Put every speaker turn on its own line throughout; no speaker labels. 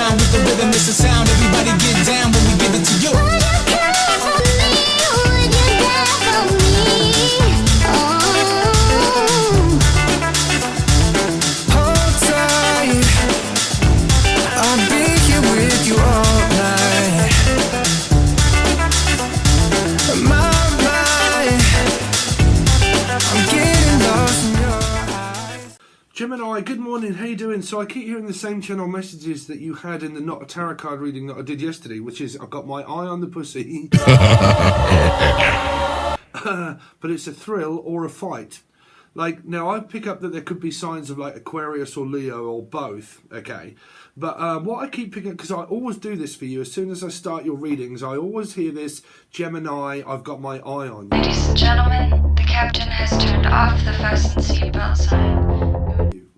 down with the rhythm, it's a sound. Everybody get down when we give it to you. Would you care for me? Would you care for me? Hold tight, I'll be here with you all night. My mind, I'm getting lost in your eyes.
Gemini, good morning, how you doing? So I keep hearing the same channel messages that you had in the Not a Tarot card reading that I did yesterday, which is, I've got my eye on the pussy. But it's a thrill or a fight. Like, now I pick up that there could be signs of like Aquarius or Leo or both, okay? But what I keep picking up, because I always do this for you, as soon as I start your readings, I always hear this, Gemini, I've got my eye on you.
Ladies and gentlemen, the captain has turned off the fasten seatbelt sign.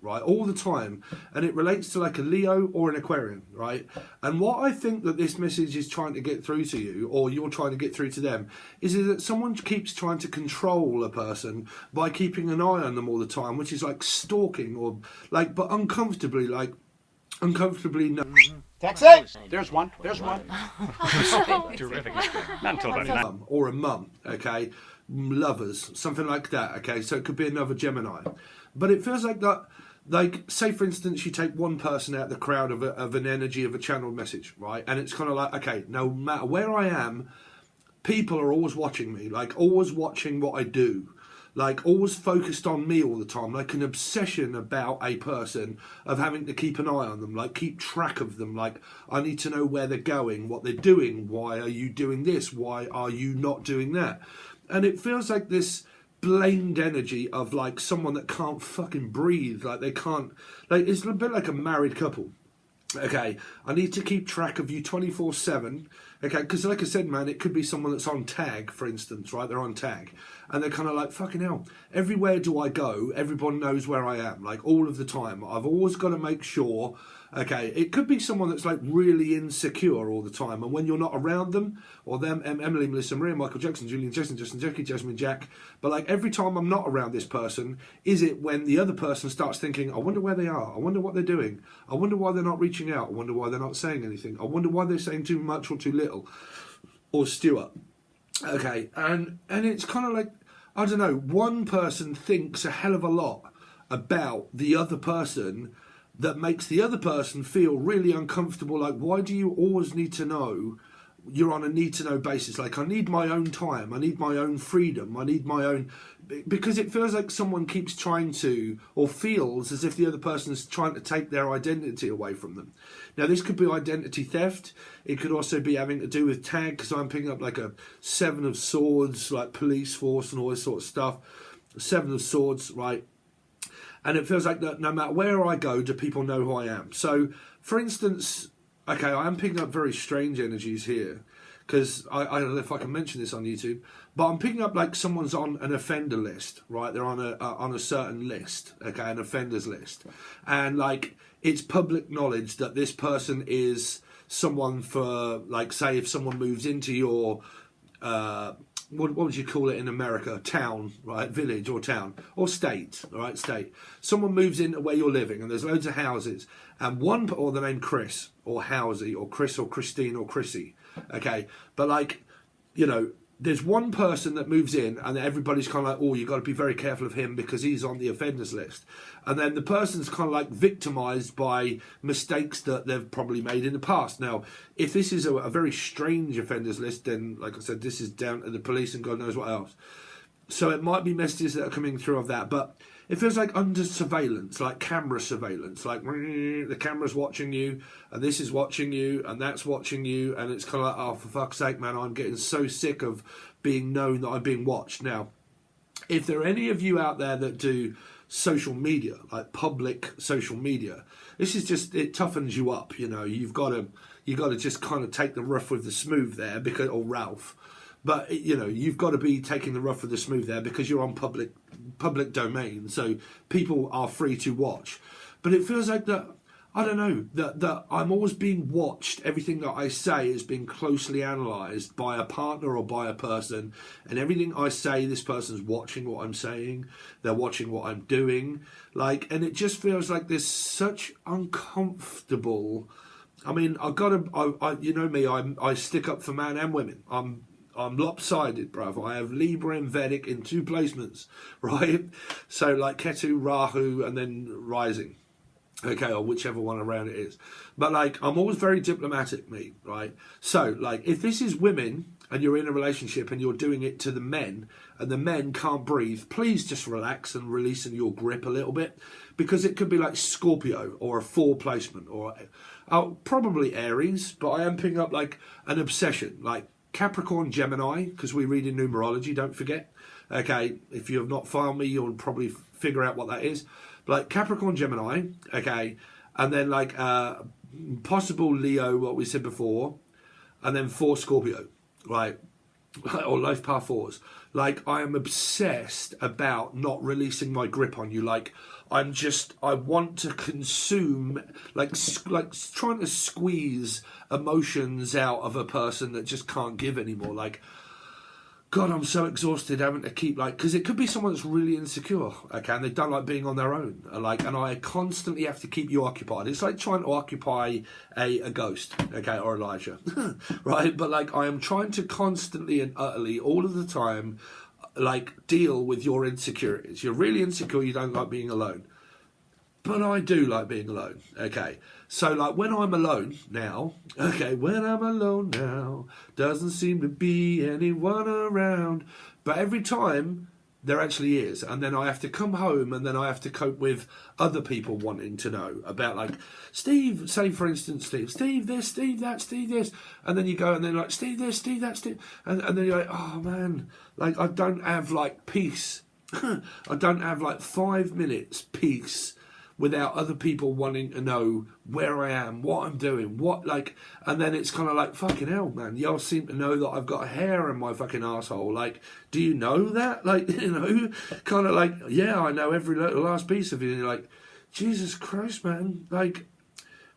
Right, all the time, and it relates to like a Leo or an Aquarian, right? And what I think that this message is trying to get through to you, or you're trying to get through to them, is that someone keeps trying to control a person by keeping an eye on them all the time, which is like stalking, or like, but uncomfortably no.
Taxi! There's one.
Terrific. Not until about
Or a mum, okay? Lovers, something like that, okay? So it could be another Gemini. But it feels like that, like, say for instance, you take one person out of the crowd of an energy of a channeled message, right? And it's kind of like, okay, no matter where I am, people are always watching me, like always watching what I do, like always focused on me all the time, like an obsession about a person of having to keep an eye on them, like keep track of them, like I need to know where they're going, what they're doing, why are you doing this, why are you not doing that? And it feels like this blamed energy of like someone that can't fucking breathe, like they can't, like it's a bit like a married couple. Okay, I need to keep track of you 24/7. Okay, because like I said, man, it could be someone that's on tag, for instance, right? They're on tag, and they're kind of like, fucking hell, everywhere do I go, everyone knows where I am, like all of the time. I've always got to make sure. Okay, it could be someone that's like really insecure all the time, and when you're not around them, or them, Emily, Melissa, Maria, Michael Jackson, Julian, Jason, Justin, Jackie, Jasmine, Jack, but like every time I'm not around this person, is it when the other person starts thinking, I wonder where they are, I wonder what they're doing, I wonder why they're not reaching out, I wonder why they're not saying anything, I wonder why they're saying too much or too little, or Stuart. Okay, and it's kind of like, I don't know, one person thinks a hell of a lot about the other person that makes the other person feel really uncomfortable. Like, why do you always need to know? You're on a need to know basis. Like, I need my own time, I need my own freedom, I need my own, because it feels like someone keeps trying to, or feels as if the other person is trying to take their identity away from them. Now this could be identity theft, it could also be having to do with tag, because I'm picking up like a 7 of Swords, like police force and all this sort of stuff. 7 of Swords, right? And it feels like that no matter where I go, do people know who I am? So, for instance, okay, I am picking up very strange energies here, because I don't know if I can mention this on YouTube, but I'm picking up like someone's on an offender list, right? They're on a certain list, okay, an offenders list, and like it's public knowledge that this person is someone for, like, say if someone moves into your what would you call it in America? Town, right? Village or town or state, right? State. Someone moves into where you're living, and there's loads of houses, and one, or the name Chris or Housey or Chris or Christine or Chrissy, okay? But like, you know, there's one person that moves in, and everybody's kind of like, oh, you got to be very careful of him because he's on the offenders list. And then the person's kind of like victimized by mistakes that they've probably made in the past. Now, if this is a very strange offenders list, then, like I said, this is down to the police and God knows what else. So it might be messages that are coming through of that, but it feels like under surveillance, like camera surveillance, like the camera's watching you, and this is watching you, and that's watching you, and it's kind of like, oh, for fuck's sake, man, I'm getting so sick of being known that I'm being watched. Now, if there are any of you out there that do social media, like public social media, this is just, it toughens you up, you know, you've got to just kind of take the rough with the smooth there, because, or Ralph. But, you know, you've got to be taking the rough with the smooth there because you're on public domain, so people are free to watch. But it feels like that, I don't know, that I'm always being watched. Everything that I say is being closely analysed by a partner or by a person, and everything I say, this person's watching what I'm saying, they're watching what I'm doing, like, and it just feels like there's such uncomfortable I mean, you know me, I stick up for man and women. I'm lopsided, bruv. I have Libra and Vedic in 2 placements, right? So like Ketu, Rahu, and then Rising. Okay, or whichever one around it is. But like, I'm always very diplomatic, me, right? So like, if this is women and you're in a relationship and you're doing it to the men and the men can't breathe, please just relax and releasing your grip a little bit, because it could be like Scorpio or a 4 placement, or probably Aries, but I am picking up like an obsession, like Capricorn, Gemini, because we read in numerology, don't forget. Okay, if you have not found me, you'll probably figure out what that is. Like Capricorn, Gemini, okay, and then like possible Leo, what we said before, and then 4 Scorpio, right, or life path 4s. Like, I am obsessed about not releasing my grip on you. Like, I want to consume, like trying to squeeze emotions out of a person that just can't give anymore. Like, God, I'm so exhausted having to keep, like, because it could be someone that's really insecure, okay, and they don't like being on their own, like, and I constantly have to keep you occupied. It's like trying to occupy a ghost, okay, or Elijah, right? But like, I am trying to constantly and utterly, all of the time, like, deal with your insecurities. You're really insecure, you don't like being alone. But I do like being alone, okay? So, like, when I'm alone now, okay, when I'm alone now, doesn't seem to be anyone around. But every time, there actually is. And then I have to come home and then I have to cope with other people wanting to know about, like, Steve, say, for instance, Steve this, Steve that, Steve this. And then you go and then, like, Steve this, Steve that, Steve. And then you're like, oh, man, like, I don't have, like, peace. I don't have, like, 5 minutes peace without other people wanting to know where I am, what I'm doing, what, like, and then it's kind of like, fucking hell, man, y'all seem to know that I've got hair in my fucking asshole. Like, do you know that? Like, you know, kind of like, yeah, I know every last piece of it. And you're like, Jesus Christ, man. Like,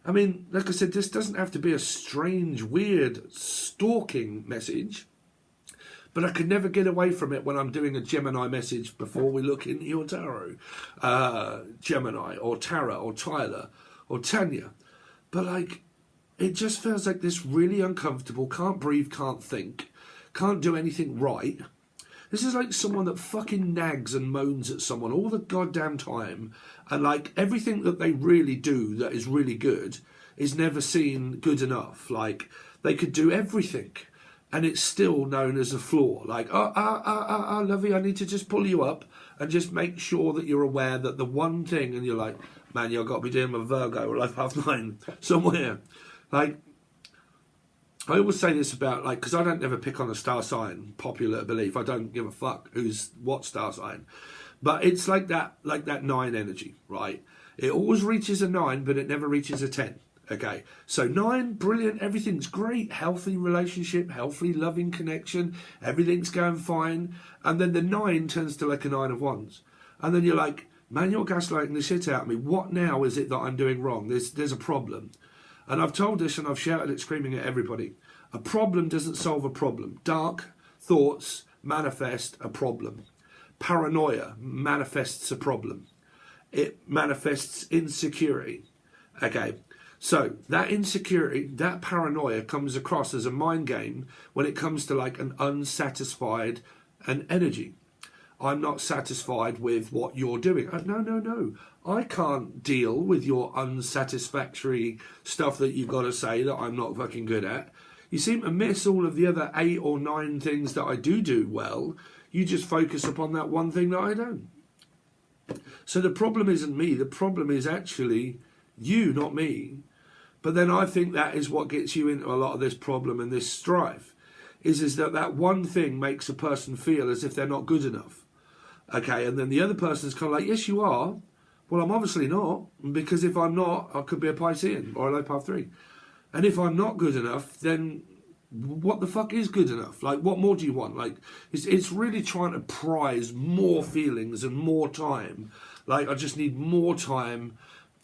I mean, like I said, this doesn't have to be a strange, weird, stalking message. But I could never get away from it when I'm doing a Gemini message before we look into your tarot. Gemini or Tara or Tyler or Tanya. But like, it just feels like this really uncomfortable, can't breathe, can't think, can't do anything right. This is like someone that fucking nags and moans at someone all the goddamn time. And like, everything that they really do that is really good is never seen good enough. Like, they could do everything and it's still known as a flaw. Like, lovey, I need to just pull you up and just make sure that you're aware that the one thing, and you're like, man, you've got to be doing my Virgo or life path 9 somewhere. Like, I always say this about, like, because I don't ever pick on a star sign, popular belief. I don't give a fuck who's what star sign. But it's like that 9 energy, right? It always reaches a 9, but it never reaches a 10. Okay, so 9, brilliant, everything's great, healthy relationship, healthy loving connection, everything's going fine, and then the 9 turns to like a 9 of wands, and then you're like, man, you're gaslighting the shit out of me. What now is it that I'm doing wrong? There's a problem. And I've told this and I've shouted it, screaming at everybody. A problem doesn't solve a problem. Dark thoughts manifest a problem. Paranoia manifests a problem. It manifests insecurity. Okay. So that insecurity, that paranoia comes across as a mind game when it comes to like an unsatisfied an energy. I'm not satisfied with what you're doing. No. I can't deal with your unsatisfactory stuff that you've got to say that I'm not fucking good at. You seem to miss all of the other 8 or 9 things that I do well. You just focus upon that one thing that I don't. So the problem isn't me. The problem is actually you, not me. But then I think that is what gets you into a lot of this problem and this strife, is that one thing makes a person feel as if they're not good enough. Okay, and then the other person's kind of like, yes, you are. Well, I'm obviously not, because if I'm not, I could be a Piscean or a low path 3. And if I'm not good enough, then what the fuck is good enough? Like, what more do you want? Like, it's really trying to prize more feelings and more time. Like, I just need more time.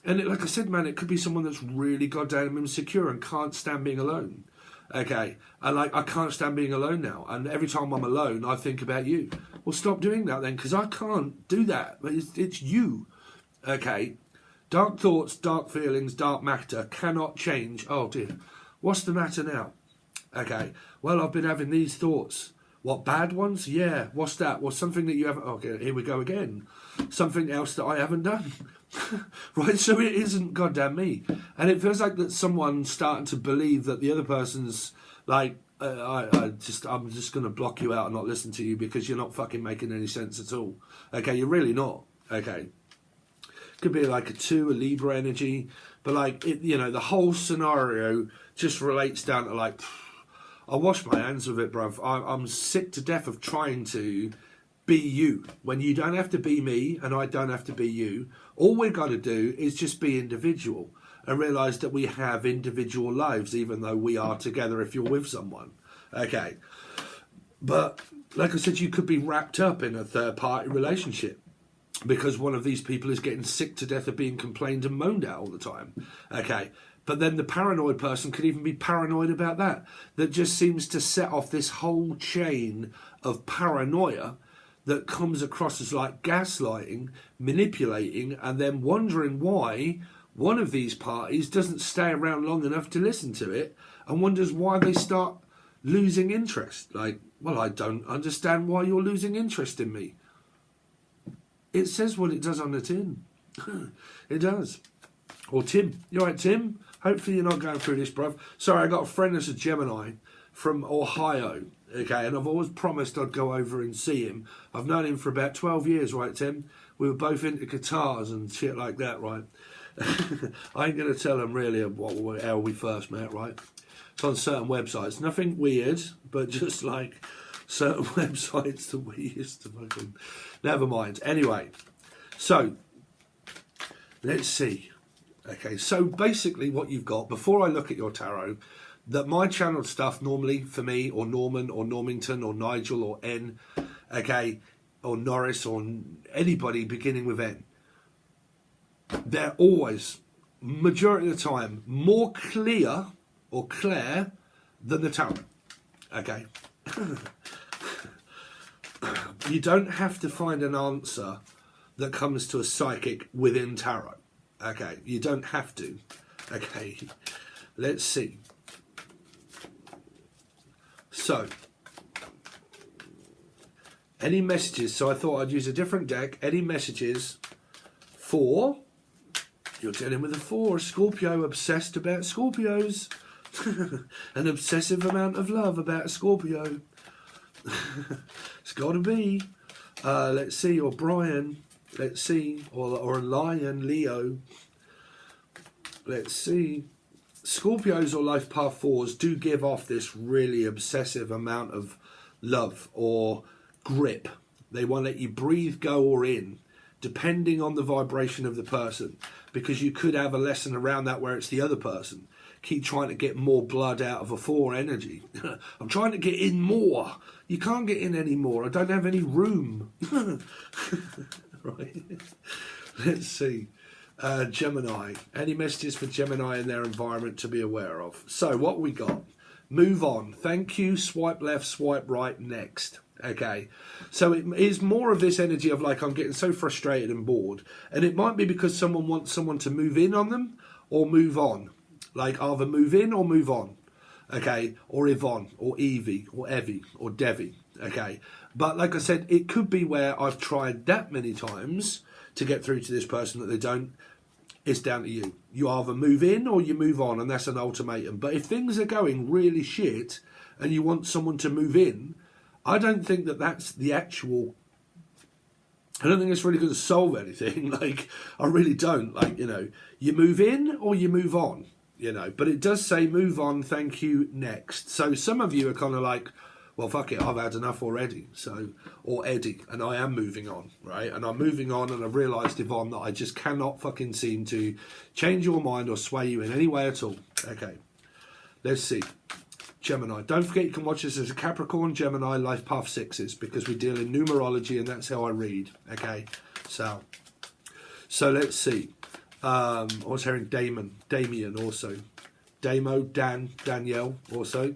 And like I said, man, it could be someone that's really goddamn insecure and can't stand being alone. Okay, and like, I can't stand being alone now. And every time I'm alone, I think about you. Well, stop doing that then, because I can't do that. It's you. Okay, Dark thoughts, dark feelings, dark matter cannot change. Oh dear, what's the matter now? Okay, well, I've been having these thoughts. What, bad ones? Yeah, what's that? Well, something that you haven't... Okay, here we go again. Something else that I haven't done. Right, so it isn't goddamn me. And it feels like that someone's starting to believe that the other person's like, I'm just going to block you out and not listen to you because you're not fucking making any sense at all. Okay, you're really not. Okay. Could be like a 2, a Libra energy. But like, it, you know, the whole scenario just relates down to like... I wash my hands with it, bruv. I'm sick to death of trying to be you. When you don't have to be me and I don't have to be you. All we've got to do is just be individual and realise that we have individual lives, even though we are together if you're with someone. Okay. But, like I said, you could be wrapped up in a third-party relationship because one of these people is getting sick to death of being complained and moaned at all the time. Okay. But then the paranoid person could even be paranoid about that. That just seems to set off this whole chain of paranoia that comes across as like gaslighting, manipulating, and then wondering why one of these parties doesn't stay around long enough to listen to it and wonders why they start losing interest. Like, well, I don't understand why you're losing interest in me. It says what it does on the tin. It does. Or Tim. You all right, Tim? Hopefully you're not going through this, bruv. Sorry, I got a friend that's a Gemini from Ohio, okay, and I've always promised I'd go over and see him. I've known him for about 12 years, right, Tim? We were both into guitars and shit like that, right? I ain't going to tell him really how we first met, right? It's on certain websites. Nothing weird, but just like certain websites that we used to fucking... Never mind. Anyway, so, let's see. Okay, so basically what you've got, before I look at your tarot, that my channeled stuff normally for me, or Norman, or Normington, or Nigel, or N, okay, or Norris, or anybody beginning with N, they're always, majority of the time, more clear or clair than the tarot. Okay? You don't have to find an answer that comes to a psychic within tarot. Okay, you don't have to. Okay, let's see. So, any messages? So I thought I'd use a different deck. Any messages for... You're dealing with a 4, Scorpio, obsessed about Scorpios. An obsessive amount of love about a Scorpio. It's got to be. Let's see, or Brian... Let's see, or a lion, Leo. Let's see. Scorpios or life path 4s do give off this really obsessive amount of love or grip. They want to let you breathe, go, or in, depending on the vibration of the person. Because you could have a lesson around that where it's the other person. Keep trying to get more blood out of a 4 energy. I'm trying to get in more. You can't get in any more. I don't have any room. Right. Let's see. Gemini. Any messages for Gemini in their environment to be aware of? So what we got? Move on. Thank you. Swipe left, swipe right, next. Okay. So it is more of this energy of like, I'm getting so frustrated and bored. And it might be because someone wants someone to move in on them or move on. Like either move in or move on. Okay. Or Yvonne or Evie or Evie or Devi. Okay. But like I said, it could be where I've tried that many times to get through to this person that they don't. It's down to you. You either move in or you move on, and that's an ultimatum. But if things are going really shit and you want someone to move in, I don't think that that's the actual... I don't think it's really going to solve anything. Like, I really don't. Like, you know, you move in or you move on, you know. But it does say move on, thank you, next. So some of you are kind of like... Well, fuck it, I've had enough already. So, or Eddie, and I am moving on, right? And I'm moving on, and I've realised, Yvonne, that I just cannot fucking seem to change your mind or sway you in any way at all. Okay, let's see. Gemini. Don't forget you can watch this as a Capricorn, Gemini, Life Path 6s, because we deal in numerology, and that's how I read. Okay, so let's see. I was hearing Damien also. Damo, Danielle also.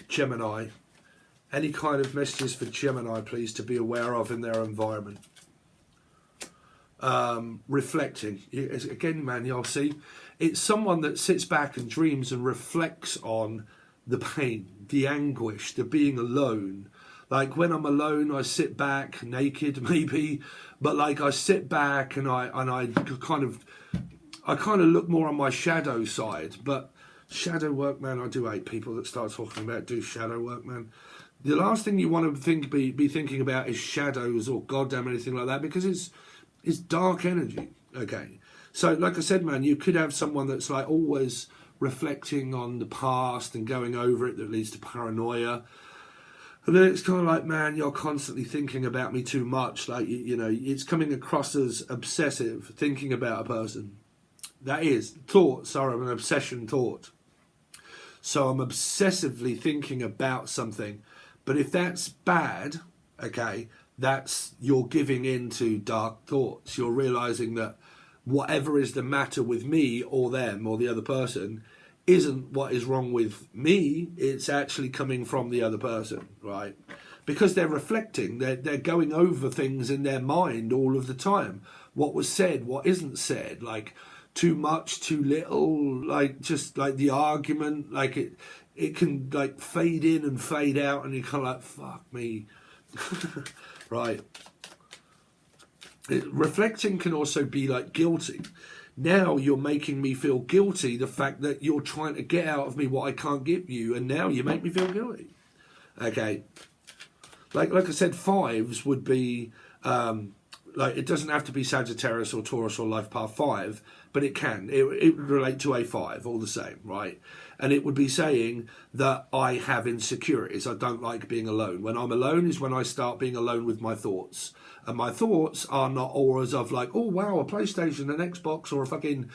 Gemini. Any kind of messages for Gemini, please, to be aware of in their environment? reflecting. Again, man, you'll see, it's someone that sits back and dreams and reflects on the pain, the anguish, the being alone. Like when I'm alone, I sit back naked, maybe, but like I sit back and I kind of look more on my shadow side. But shadow work, man, I do hate people that start talking about do shadow work, man. The last thing you want to be thinking about is shadows or goddamn anything like that, because it's dark energy. Okay, so like I said, man, you could have someone that's like always reflecting on the past and going over it, that leads to paranoia. And then it's kind of like, man, you're constantly thinking about me too much. Like, you know, it's coming across as obsessive, thinking about a person. That is, thoughts are an obsession thought. So I'm obsessively thinking about something. But if that's bad, okay, that's you're giving in to dark thoughts. You're realising that whatever is the matter with me or them or the other person isn't what is wrong with me. It's actually coming from the other person, right? Because they're reflecting, they're going over things in their mind all of the time. What was said, what isn't said, like too much, too little, like just like the argument, like it can like fade in and fade out, and you're kind of like, fuck me. Right. Reflecting can also be like guilty. Now you're making me feel guilty, the fact that you're trying to get out of me what I can't give you, and now you make me feel guilty. Okay. Like I said, fives would be, like it doesn't have to be Sagittarius or Taurus or Life Path 5, but it can. It would relate to a 5 all the same, right? And it would be saying that I have insecurities. I don't like being alone. When I'm alone is when I start being alone with my thoughts. And my thoughts are not auras of like, oh wow, a PlayStation, an Xbox, or a fucking,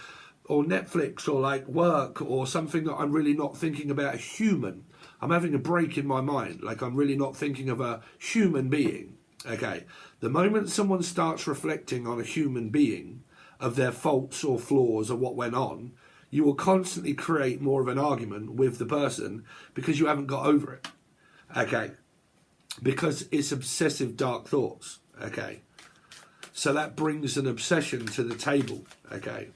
or Netflix, or like work, or something that I'm really not thinking about a human. I'm having a break in my mind. Like I'm really not thinking of a human being. Okay. The moment someone starts reflecting on a human being, of their faults or flaws or what went on, you will constantly create more of an argument with the person because you haven't got over it. Okay. Because it's obsessive dark thoughts. Okay. So that brings an obsession to the table. Okay.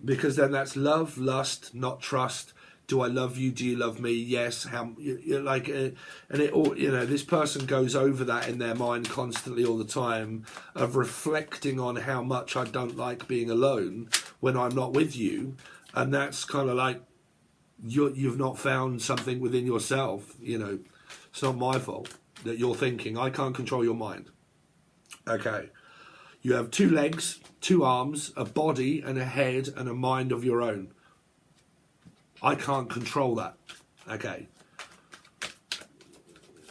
Because then that's love, lust, not trust. Do I love you? Do you love me? Yes. How? Like, and it all. You know, this person goes over that in their mind constantly, all the time, of reflecting on how much I don't like being alone when I'm not with you, and that's kind of like you've not found something within yourself. You know, it's not my fault that you're thinking. I can't control your mind. Okay. You have 2 legs, 2 arms, a body, and a head, and a mind of your own. I can't control that. Okay.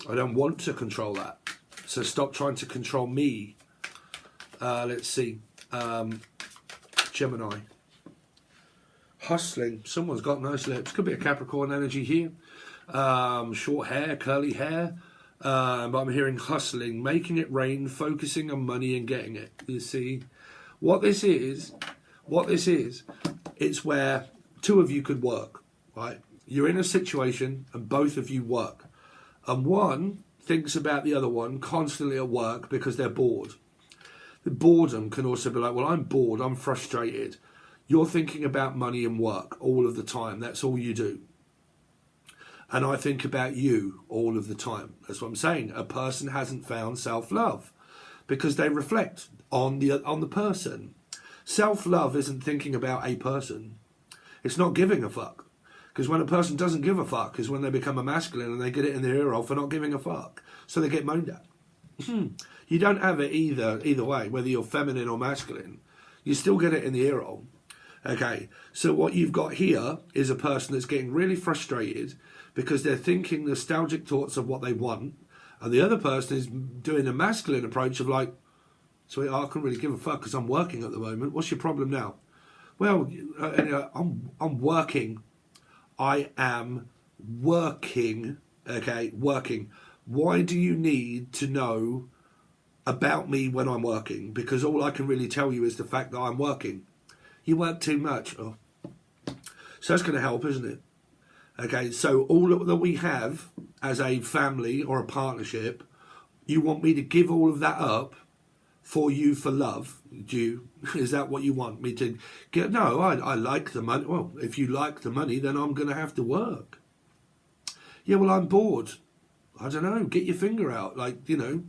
I don't want to control that. So stop trying to control me. Let's see. Gemini. Hustling. Someone's got nice lips. Could be a Capricorn energy here. Short hair, curly hair. But I'm hearing hustling, making it rain, focusing on money and getting it. You see? What this is, it's where 2 of you could work. Right, you're in a situation and both of you work, and one thinks about the other one constantly at work because they're bored. The boredom can also be like, well, I'm bored, I'm frustrated. You're thinking about money and work all of the time. That's all you do. And I think about you all of the time. That's what I'm saying. A person hasn't found self-love because they reflect on the person. Self-love isn't thinking about a person. It's not giving a fuck. Because when a person doesn't give a fuck is when they become a masculine and they get it in their ear hole for not giving a fuck. So they get moaned at. You don't have it either way, whether you're feminine or masculine. You still get it in the ear hole. Okay, so what you've got here is a person that's getting really frustrated because they're thinking nostalgic thoughts of what they want. And the other person is doing a masculine approach of like, sweetheart, I can't really give a fuck because I'm working at the moment. What's your problem now? Well, I'm working. I am working, okay, working. Why do you need to know about me when I'm working? Because all I can really tell you is the fact that I'm working. You work too much. Oh. So that's going to help, isn't it? Okay, so all that we have as a family or a partnership, you want me to give all of that up for you for love? Is that what you want me to get? No, I like the money. Well, if you like the money, then I'm going to have to work. Yeah, well, I'm bored. I don't know. Get your finger out, like, you know.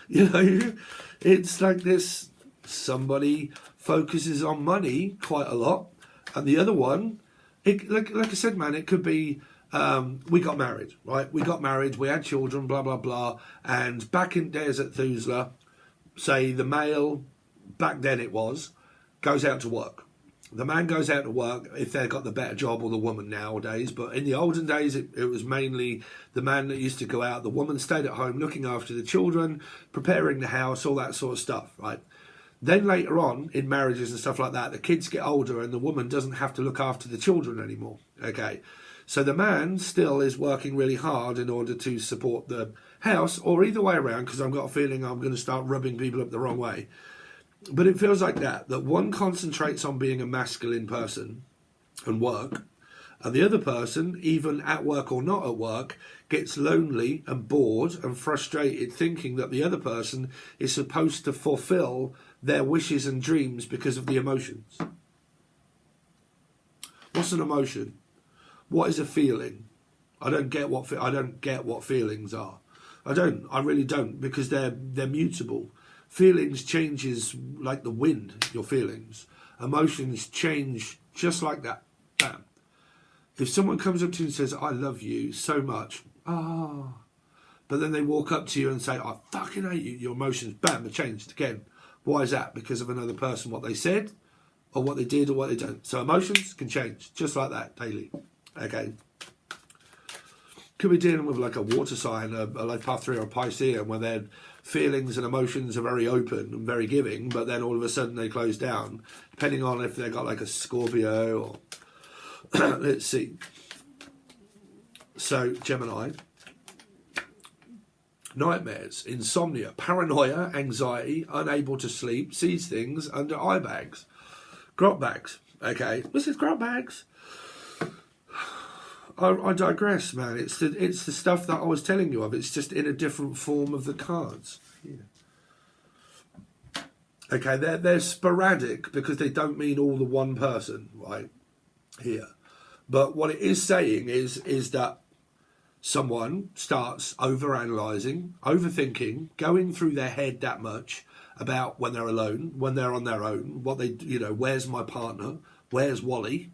You know, it's like this. Somebody focuses on money quite a lot, and the other one, like I said, man, it could be. We got married, right? We got married. We had children. Blah blah blah. And back in days at Thusla, say the male, back then it was, goes out to work. The man goes out to work if they've got the better job, or the woman nowadays. But in the olden days, it was mainly the man that used to go out. The woman stayed at home looking after the children, preparing the house, all that sort of stuff, right? Then later on, in marriages and stuff like that, the kids get older and the woman doesn't have to look after the children anymore, okay? So the man still is working really hard in order to support the house, or either way around, because I've got a feeling I'm going to start rubbing people up the wrong way. But it feels like that one concentrates on being a masculine person and work, and the other person, even at work or not at work, gets lonely and bored and frustrated, thinking that the other person is supposed to fulfill their wishes and dreams because of the emotions. What's an emotion? What is a feeling? I don't get what feelings are. I really don't, because they're mutable. Feelings changes like the wind, your feelings. Emotions change just like that. Bam. If someone comes up to you and says, I love you so much, but then they walk up to you and say, I fucking hate you, your emotions, bam, are changed again. Why is that? Because of another person, what they said, or what they did, or what they don't. So emotions can change just like that daily. Okay. Could be dealing with like a water sign, a life path 3 or a Piscean, where their feelings and emotions are very open and very giving, but then all of a sudden they close down, depending on if they've got like a Scorpio or let's see. So Gemini, nightmares, insomnia, paranoia, anxiety, unable to sleep, sees things under eye bags, grot bags. Okay, what's this grot bags? I digress, man. It's the stuff that I was telling you of. It's just in a different form of the cards. Yeah. Okay, they're sporadic because they don't mean all the one person, right? Here. But what it is saying is that someone starts overanalyzing, overthinking, going through their head that much about when they're alone, when they're on their own, what they, where's my partner, where's Wally?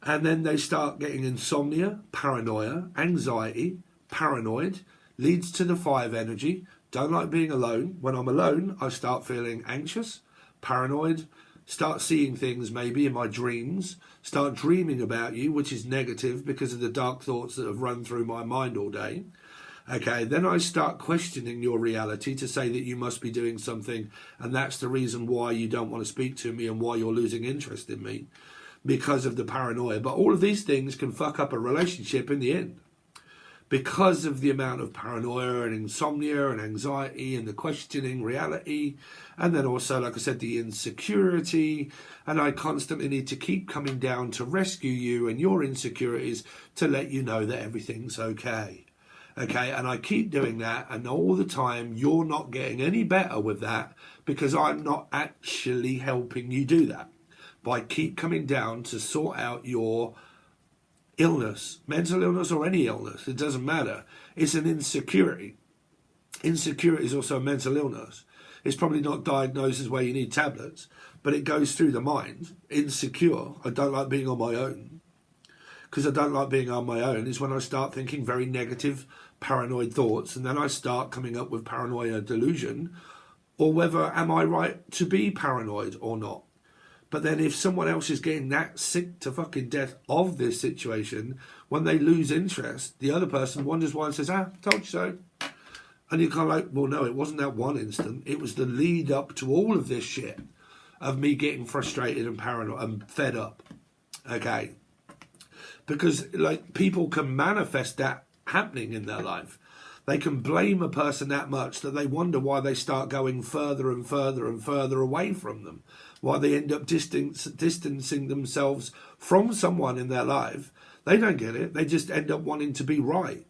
And then they start getting insomnia, paranoia, anxiety, paranoid, leads to the 5 energy. Don't like being alone. When I'm alone, I start feeling anxious, paranoid, start seeing things maybe in my dreams, start dreaming about you, which is negative because of the dark thoughts that have run through my mind all day. Okay, then I start questioning your reality to say that you must be doing something, and that's the reason why you don't want to speak to me and why you're losing interest in me, because of the paranoia. But all of these things can fuck up a relationship in the end, because of the amount of paranoia and insomnia and anxiety and the questioning reality, and then also, like I said, the insecurity, and I constantly need to keep coming down to rescue you and your insecurities to let you know that everything's okay. Okay, and I keep doing that, and all the time you're not getting any better with that because I'm not actually helping you do that. But I keep coming down to sort out your illness, mental illness or any illness, it doesn't matter. It's an insecurity. Insecurity is also a mental illness. It's probably not diagnosed as where you need tablets, but it goes through the mind. Insecure, I don't like being on my own. Because I don't like being on my own is when I start thinking very negative, paranoid thoughts, and then I start coming up with paranoia delusion, or whether am I right to be paranoid or not. But then if someone else is getting that sick to fucking death of this situation, when they lose interest, the other person wonders why and says, told you so. And you're kind of like, well, no, it wasn't that one instant. It was the lead up to all of this shit of me getting frustrated and paranoid and fed up. Okay. Because like people can manifest that happening in their life. They can blame a person that much that they wonder why they start going further and further and further away from them. Why they end up distancing themselves from someone in their life. They don't get it. They just end up wanting to be right.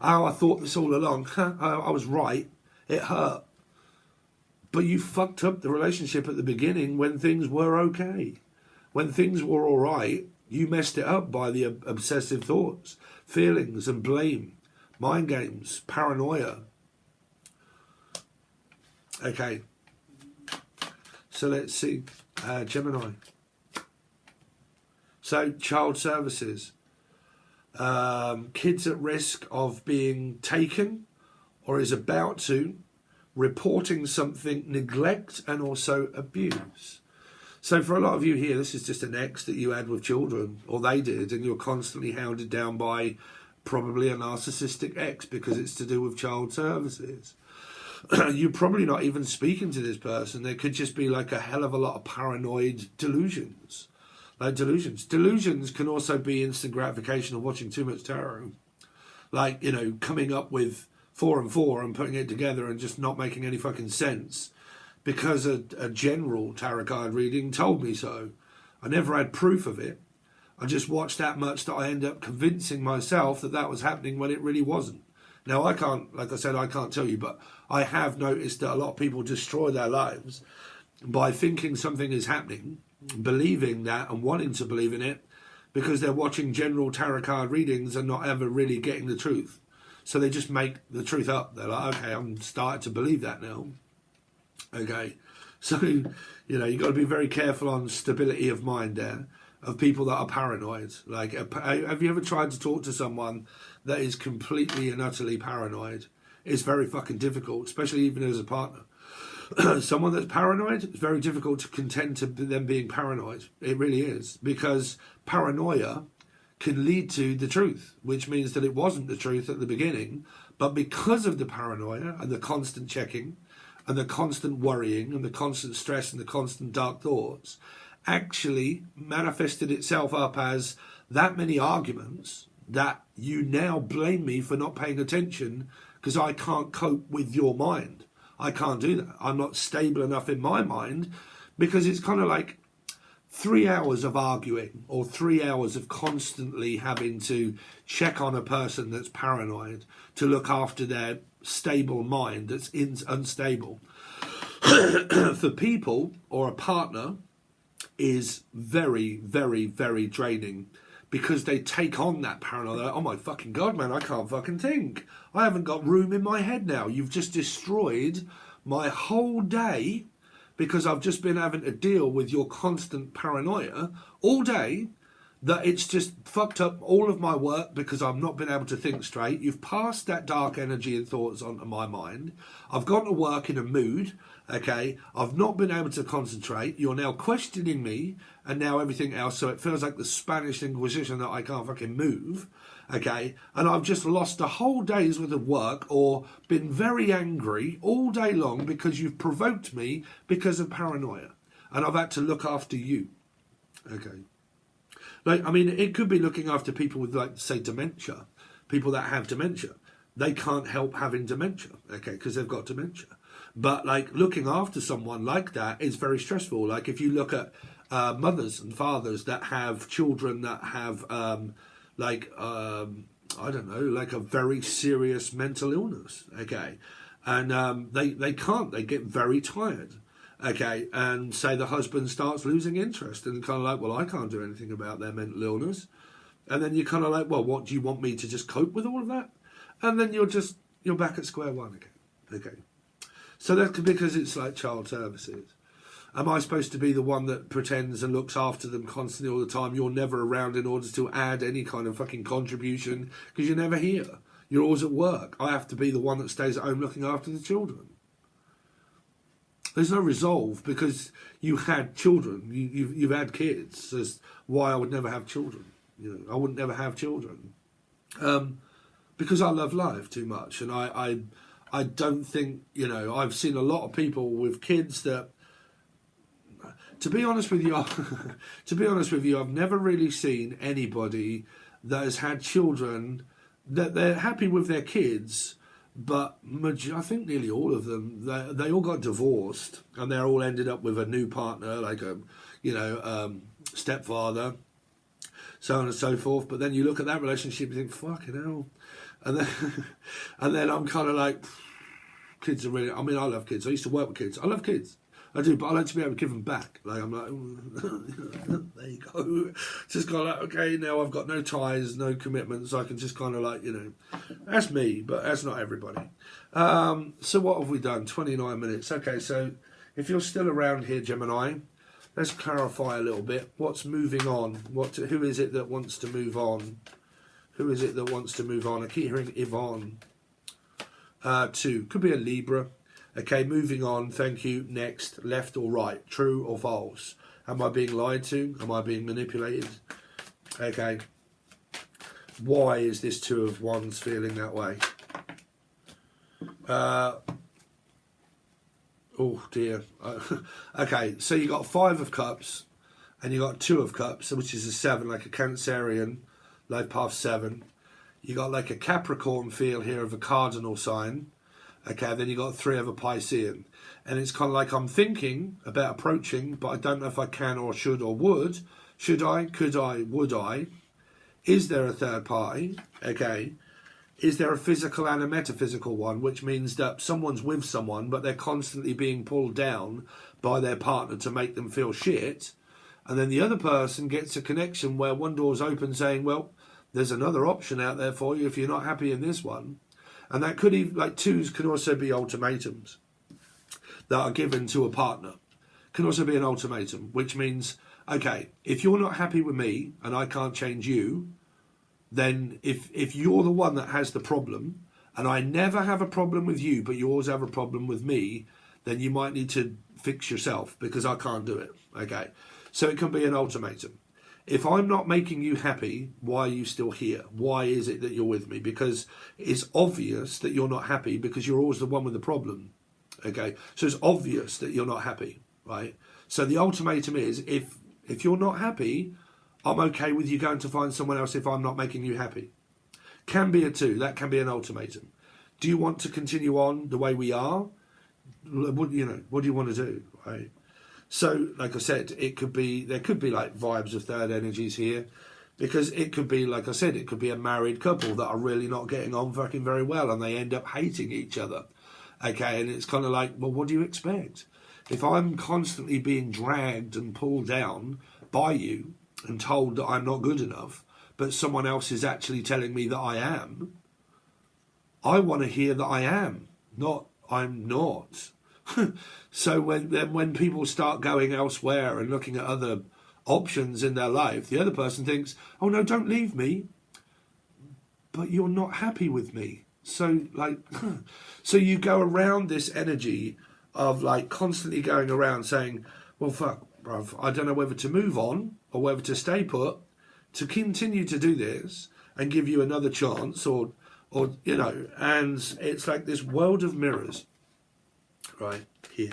Oh, I thought this all along. I was right. It hurt. But you fucked up the relationship at the beginning when things were okay. When things were all right, you messed it up by the obsessive thoughts, feelings and blame, mind games, paranoia. Okay. So let's see. Gemini. So child services. Kids at risk of being taken or is about to, reporting something, neglect and also abuse. So for a lot of you here, this is just an ex that you had with children, or they did, and you're constantly hounded down by probably a narcissistic ex because it's to do with child services. You're probably not even speaking to this person. There could just be like a hell of a lot of paranoid delusions. Like delusions. Delusions can also be instant gratification of watching too much tarot. Like, you know, coming up with 4 and 4 and putting it together and just not making any fucking sense because a general tarot card reading told me so. I never had proof of it. I just watched that much that I ended up convincing myself that that was happening when it really wasn't. Now, I can't, like I said, I can't tell you, but I have noticed that a lot of people destroy their lives by thinking something is happening, believing that and wanting to believe in it because they're watching general tarot card readings and not ever really getting the truth. So they just make the truth up. They're like, okay, I'm starting to believe that now. Okay. So, you know, you've got to be very careful on stability of mind there, of people that are paranoid. Like, have you ever tried to talk to someone that is completely and utterly paranoid? It's very fucking difficult, especially even as a partner. Someone that's paranoid, it's very difficult to contend to them being paranoid. It really is. Because paranoia can lead to the truth, which means that it wasn't the truth at the beginning, but because of the paranoia and the constant checking and the constant worrying and the constant stress and the constant dark thoughts, actually manifested itself up as that many arguments that you now blame me for not paying attention because I can't cope with your mind. I can't do that. I'm not stable enough in my mind because it's kind of like 3 hours of arguing or 3 hours of constantly having to check on a person that's paranoid to look after their stable mind that's unstable. For people or a partner is very, very, very draining because they take on that paranoia. Oh my fucking God, man, I can't fucking think. I haven't got room in my head now. You've just destroyed my whole day because I've just been having to deal with your constant paranoia all day, that it's just fucked up all of my work because I've not been able to think straight. You've passed that dark energy and thoughts onto my mind. I've gone to work in a mood, okay? I've not been able to concentrate. You're now questioning me and now everything else, so it feels like the Spanish Inquisition that I can't fucking move, okay? And I've just lost a whole day's worth of work or been very angry all day long because you've provoked me because of paranoia. And I've had to look after you, okay? Like, I mean, it could be looking after people with, like, say, dementia. People that have dementia. They can't help having dementia, okay, because they've got dementia. But, like, looking after someone like that is very stressful. Like, if you look at mothers and fathers that have children that have, I don't know, like a very serious mental illness, okay, and they can't. They get very tired. Okay, and say the husband starts losing interest and kind of like, well, I can't do anything about their mental illness. And then you're kind of like, well, what, do you want me to just cope with all of that? And then you're back at square one again. Okay. So that's because it's like child services. Am I supposed to be the one that pretends and looks after them constantly all the time? You're never around in order to add any kind of fucking contribution because you're never here. You're always at work. I have to be the one that stays at home looking after the children. There's no resolve because you had children. You've had kids. That's why I would never have children. You know, I wouldn't never have children because I love life too much, and I don't think, you know, I've seen a lot of people with kids that, to be honest with you, I've never really seen anybody that has had children that they're happy with their kids. But I think nearly all of them, they all got divorced and they're all ended up with a new partner, like a, stepfather, so on and so forth. But then you look at that relationship and think, fucking hell. And then I'm kind of like, Kids are really, I mean, I love kids. I used to work with kids. I love kids. I do, but I like to be able to give them back. Like, I'm like, there you go. Just kind of like, okay, now I've got no ties, no commitments. I can just kind of like, that's me, but that's not everybody. So what have we done? 29 minutes. Okay, so if you're still around here, Gemini, let's clarify a little bit. What's moving on? Who is it that wants to move on? Who is it that wants to move on? I keep hearing Yvonne. 2. Could be a Libra. Okay, moving on. Thank you. Next. Left or right? True or false? Am I being lied to? Am I being manipulated? Okay. Why is this 2 of Wands feeling that way? Oh dear. Okay, so you got 5 of Cups and you got 2 of Cups, which is a 7, like a Cancerian, life path 7. You got like a Capricorn feel here of a cardinal sign. Okay, then you got 3 of a Piscean. And it's kind of like I'm thinking about approaching, but I don't know if I can or should or would. Should I? Could I? Would I? Is there a third party? Okay. Is there a physical and a metaphysical one, which means that someone's with someone, but they're constantly being pulled down by their partner to make them feel shit. And then the other person gets a connection where one door's open saying, well, there's another option out there for you if you're not happy in this one. And that could even, like 2s can also be ultimatums that are given to a partner. Can also be an ultimatum, which means, okay, if you're not happy with me and I can't change you, then if you're the one that has the problem and I never have a problem with you, but you always have a problem with me, then you might need to fix yourself because I can't do it. Okay, so it can be an ultimatum. If I'm not making you happy, why are you still here? Why is it that you're with me? Because it's obvious that you're not happy because you're always the one with the problem. Okay, so it's obvious that you're not happy, right? So the ultimatum is if you're not happy, I'm okay with you going to find someone else if I'm not making you happy. Can be a 2. That can be an ultimatum. Do you want to continue on the way we are? What do you want to do, right? So, like I said, there could be like vibes of third energies here, because it could be, like I said, it could be a married couple that are really not getting on fucking very well and they end up hating each other. Okay, and it's kind of like, well, what do you expect? If I'm constantly being dragged and pulled down by you and told that I'm not good enough, but someone else is actually telling me that I am, I want to hear that I am, not I'm not. So when people start going elsewhere and looking at other options in their life, the other person thinks, oh no, don't leave me, but you're not happy with me. So like, so you go around this energy of like constantly going around saying, well, fuck, bruv, I don't know whether to move on or whether to stay put, to continue to do this and give you another chance, or and it's like this world of mirrors right here.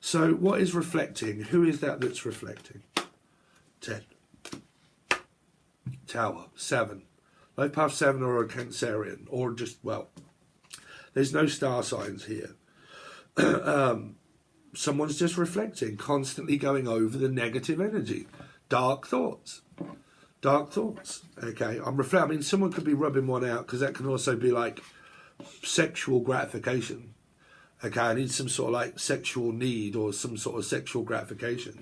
So what is reflecting? Who is that that's reflecting? 10. Tower. 7. Life path 7 or a Cancerian, or just, well, there's no star signs here. Someone's just reflecting, constantly going over the negative energy. Dark thoughts. Dark thoughts. Okay, I mean, someone could be rubbing one out, because that can also be like sexual gratification. Okay, I need some sort of like sexual need or some sort of sexual gratification.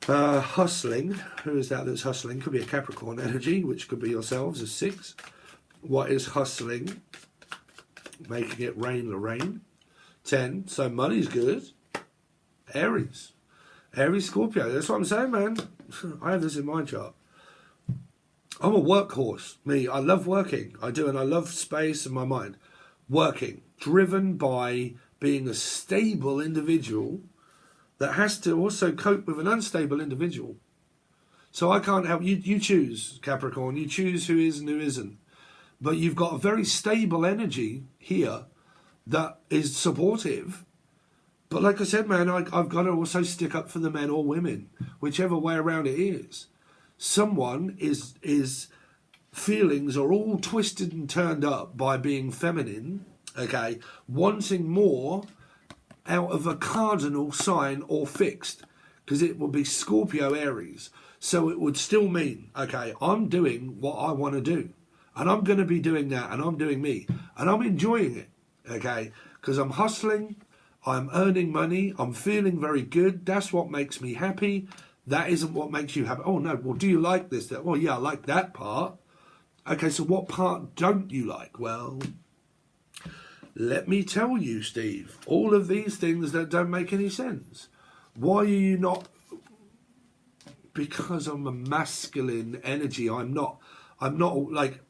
Hustling. Who is that that's hustling? Could be a Capricorn energy, which could be yourselves, a 6. What is hustling? Making it rain, Lorraine. 10. So money's good. Aries. Aries, Scorpio. That's what I'm saying, man. I have this in my chart. I'm a workhorse. Me, I love working. I do, and I love space and my mind. Working. Driven by being a stable individual that has to also cope with an unstable individual. So I can't help you. You choose, Capricorn. You choose who is and who isn't. But you've got a very stable energy here that is supportive. But like I said, man, I've got to also stick up for the men or women, whichever way around it is. Someone is feelings are all twisted and turned up by being feminine, okay, wanting more out of a cardinal sign or fixed, because it will be Scorpio Aries. So it would still mean, okay, I'm doing what I want to do. And I'm going to be doing that, and I'm doing me. And I'm enjoying it, okay? Because I'm hustling, I'm earning money, I'm feeling very good. That's what makes me happy. That isn't what makes you happy. Oh, no, well, do you like this? Well, yeah, I like that part. Okay, so what part don't you like? Well, let me tell you, Steve, all of these things that don't make any sense. Why are you not? Because I'm a masculine energy. I'm not like,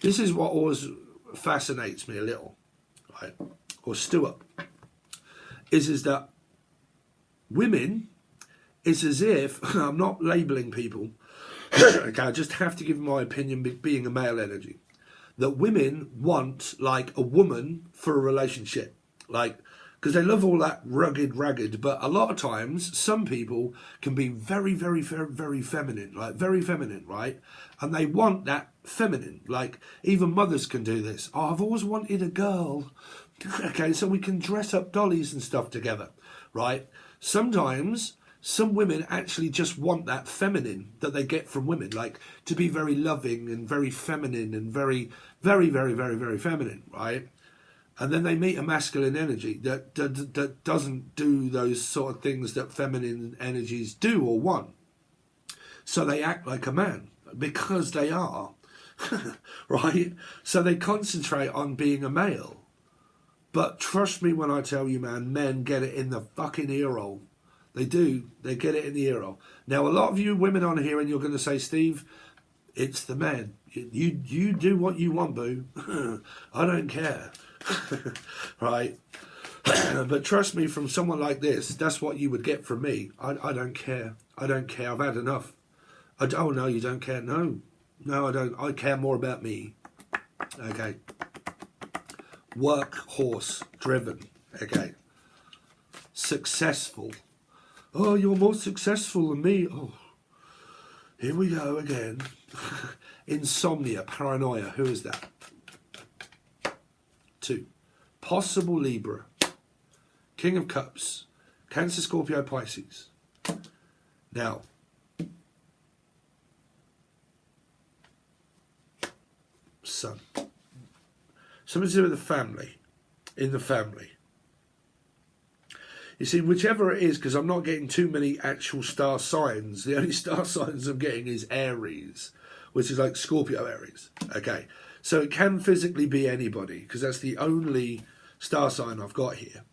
this is what always fascinates me a little, right? Or Stuart, is that women, it's as if, I'm not labelling people, okay, I just have to give my opinion being a male energy, that women want like a woman for a relationship, like, because they love all that ragged, but a lot of times some people can be very, very, very, very feminine, like very feminine, right? And they want that feminine, like even mothers can do this. Oh, I've always wanted a girl. Okay, so we can dress up dollies and stuff together, right? Sometimes some women actually just want that feminine that they get from women, like to be very loving and very feminine and very, very, very, very, very feminine, right? And then they meet a masculine energy that doesn't do those sort of things that feminine energies do or want. So they act like a man because they are, right? So they concentrate on being a male. But trust me when I tell you, man, men get it in the fucking ear hole. They do. They get it in the ear hole. Now, a lot of you women on here, and you're going to say, Steve, it's the men. You do what you want, boo. I don't care. Right? But trust me, from someone like this, that's what you would get from me. I don't care. I don't care. I've had enough. Oh, no, you don't care. No, I don't. I care more about me. Okay. Workhorse driven. Okay. Successful. Oh, you're more successful than me. Oh, here we go again. Insomnia, paranoia. Who is that? 2. Possible Libra. King of Cups. Cancer, Scorpio, Pisces. Now, Sun. Something to do with the family. In the family. You see, whichever it is, because I'm not getting too many actual star signs. The only star signs I'm getting is Aries, which is like Scorpio Aries. Okay, so it can physically be anybody, because that's the only star sign I've got here.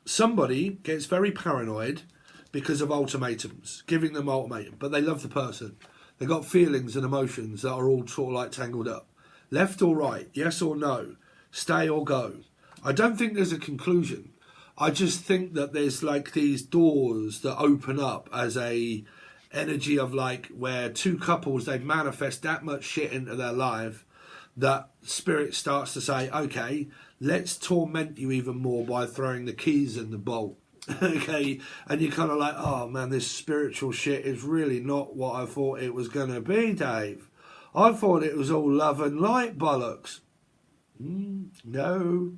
Somebody gets very paranoid because of ultimatums, giving them ultimatum, but they love the person. They've got feelings and emotions that are all sort of like tangled up. Left or right, yes or no, stay or go. I don't think there's a conclusion. I just think that there's like these doors that open up as a energy of like where two couples, they manifest that much shit into their life that spirit starts to say, okay, let's torment you even more by throwing the keys in the bolt. Okay, and you're kind of like, oh man, this spiritual shit is really not what I thought it was going to be, Dave. I thought it was all love and light bollocks. No.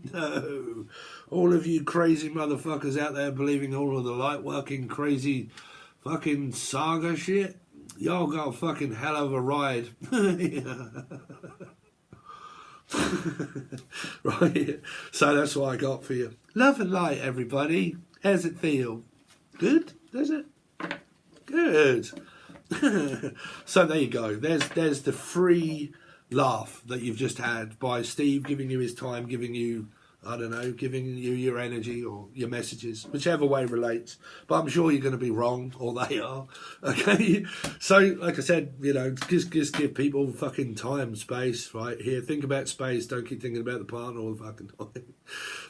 All of you crazy motherfuckers out there believing all of the light working crazy fucking saga shit, y'all got a fucking hell of a ride. Right, so that's what I got for you. Love and light, everybody. How's it feel? Good, does it? Good. So there you go. There's the free laugh that you've just had by Steve giving you his time, giving you, I don't know, giving you your energy or your messages, whichever way relates. But I'm sure you're going to be wrong, or they are. Okay? So, like I said, you know, just give people fucking time, space, right? Here, think about space. Don't keep thinking about the partner all the fucking time.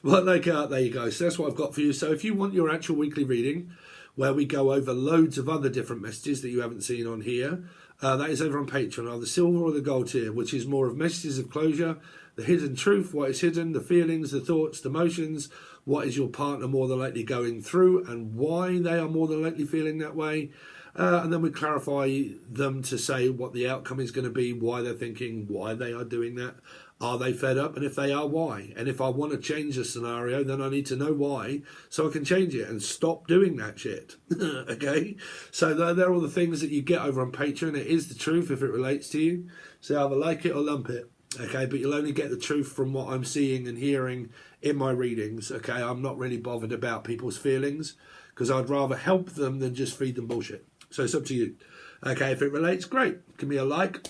But, like, there you go. So that's what I've got for you. So if you want your actual weekly reading, where we go over loads of other different messages that you haven't seen on here, that is over on Patreon, either silver or the gold tier, which is more of messages of closure, the hidden truth, what is hidden, the feelings, the thoughts, the emotions, what is your partner more than likely going through and why they are more than likely feeling that way. And then we clarify them to say what the outcome is going to be, why they're thinking, why they are doing that. Are they fed up? And if they are, why? And if I want to change the scenario, then I need to know why so I can change it and stop doing that shit. Okay? So they're all the things that you get over on Patreon. It is the truth if it relates to you. So either like it or lump it. Okay? But you'll only get the truth from what I'm seeing and hearing in my readings. Okay? I'm not really bothered about people's feelings because I'd rather help them than just feed them bullshit. So it's up to you. Okay? If it relates, great. Give me a like,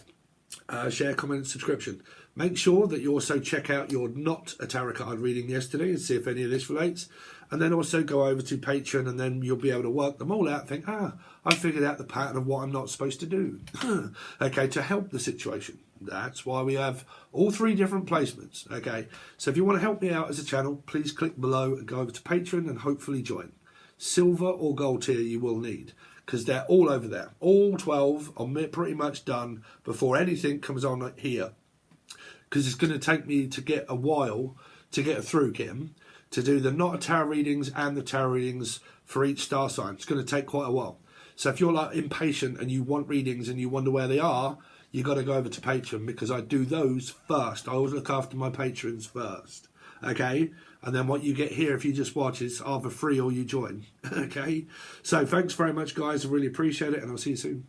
share, comment, subscription. Make sure that you also check out your Not a Tarot Card reading yesterday and see if any of this relates. And then also go over to Patreon and then you'll be able to work them all out and think, I figured out the pattern of what I'm not supposed to do. Okay, to help the situation. That's why we have all 3 different placements. Okay, so if you want to help me out as a channel, please click below and go over to Patreon and hopefully join. Silver or gold tier you will need, because they're all over there. All 12 are pretty much done before anything comes on here. Because it's going to take me to get a while to get through, Kim, to do the Not a Tarot readings and the tarot readings for each star sign. It's going to take quite a while. So if you're like impatient and you want readings and you wonder where they are, you got to go over to Patreon, because I do those first. I always look after my patrons first. Okay? And then what you get here, if you just watch, is either free or you join. Okay? So thanks very much, guys. I really appreciate it, and I'll see you soon.